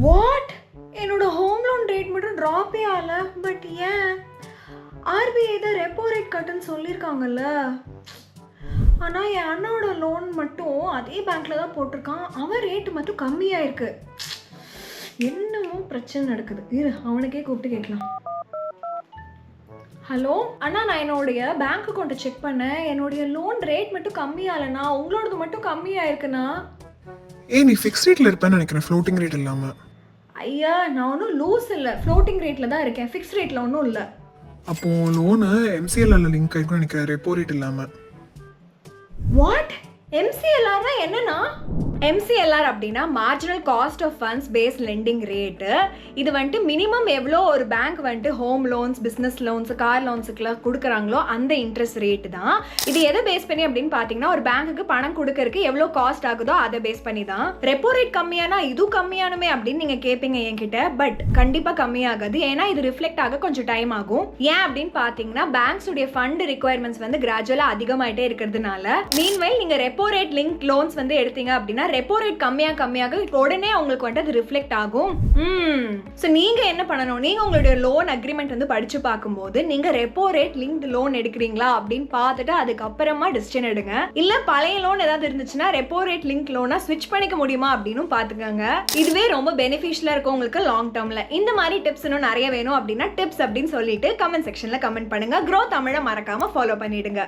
What? என்னோட home loan rate மட்டும் ட்ராப்பே ஆகல. பட் ஏன்? ஆர்பிஐ தான் ரெப்போ ரேட் கட்டுன்னு சொல்லியிருக்காங்கல்ல. ஆனால் என் அண்ணாவோட லோன் மட்டும் அதே பேங்க்கில் தான் போட்டிருக்கான். அவன் ரேட்டு மட்டும் கம்மியாக இருக்கு. என்னமோ பிரச்சனை நடக்குது. இரு அவனுக்கே கூப்பிட்டு கேட்கலாம். ஹலோ அண்ணா, நான் என்னுடைய பேங்க் அக்கௌண்ட்டை செக் பண்ணேன். என்னுடைய லோன் ரேட் மட்டும் கம்மியாகலண்ணா. உங்களோடது மட்டும் கம்மியாக இருக்குண்ணா. நீ ஃபிக்ஸ் ரேட்ல இருப்பேன்னு நினைக்கிறேன், ஃப்ளோட்டிங் ரேட் இல்லாம. ஐயா, நான் ஒன்றும் லூஸ் இல்லை, ஃப்ளோட்டிங் ரேட்டில் தான் இருக்கேன். ஃபிக்ஸ் ரேட்டில் ஒன்றும் இல்லை. அப்போ லோனு எம்சிஎல்ல லிங்க் ஆயிருக்கும் நினைக்கிறேன், ரெப்போ ரேட் இல்லாம. வாட்? எம்சிஎல்ஆர்னா என்னன்னா? எம்சிஎல்ஆர் அப்படின்னா marginal cost of funds based lending rate. இது வந்துட்டு மினிமம் எவ்வளோ ஒரு பேங்க் வந்துட்டு home loans, business loans, car லோன்ஸுக்குலாம் கொடுக்குறாங்களோ அந்த இன்ட்ரெஸ்ட் ரேட்டு தான். இது எதை பேஸ் பண்ணி அப்படின்னு பார்த்தீங்கன்னா, ஒரு பேங்க்குக்கு பணம் கொடுக்கறதுக்கு எவ்வளோ காஸ்ட் ஆகுதோ அதை பேஸ் பண்ணி தான். ரெப்போ ரேட் கம்மியானா இதுவும் கம்மியானுமே அப்படின்னு நீங்கள் கேட்பீங்க என்கிட்ட. பட் கண்டிப்பாக கம்மியாகாது. ஏன்னா இது ரிஃப்ளெக்ட் ஆக கொஞ்சம் டைம் ஆகும். ஏன் அப்படின்னு பார்த்தீங்கன்னா, பேங்க்ஸ் உடைய ஃபண்ட் ரிக்வயர்மெண்ட்ஸ் வந்து கிராஜுவலாக அதிகமாயிட்டே இருக்கிறதுனால. மீன்வைல் நீங்கள் ரெப்போ ரேட் லிங்க் லோன்ஸ் வந்து எடுத்தீங்க அப்படின்னா ரெப்போ ரேட் கம்மியாக உடனே உங்களுக்கு வந்து அது ரிஃப்ளெக்ட் ஆகும். ஸோ நீங்க என்ன பண்ணணும், நீங்க உங்களுடைய லோன் அக்ரிமெண்ட் வந்து படிச்சு பார்க்கும்போது நீங்க ரெப்போ ரேட் லிங்க் லோன் எடுக்கிறீங்களா அப்படின்னு பார்த்துட்டு அதுக்கப்புறமா டிசிஷன் எடுங்க. இல்ல பழைய லோன் ஏதாவது இருந்துச்சுன்னா ரெப்போ ரேட் லிங்க் லோனா ஸ்விட்ச் பண்ணிக்க முடியுமா அப்படின்னு பாத்துக்கோங்க. இதுவே ரொம்ப பெனிஃபிஷியலா இருக்கும் உங்களுக்கு லாங் டேர்ம்ல. இந்த மாதிரி டிப்ஸ் இன்னும் நிறைய வேணும் அப்படின்னா டிப்ஸ் அப்படின்னு சொல்லிட்டு கமெண்ட் செக்ஷன்ல கமெண்ட் பண்ணுங்க. க்ரோ தமிழை மறக்காம ஃபாலோ பண்ணிடுங்க.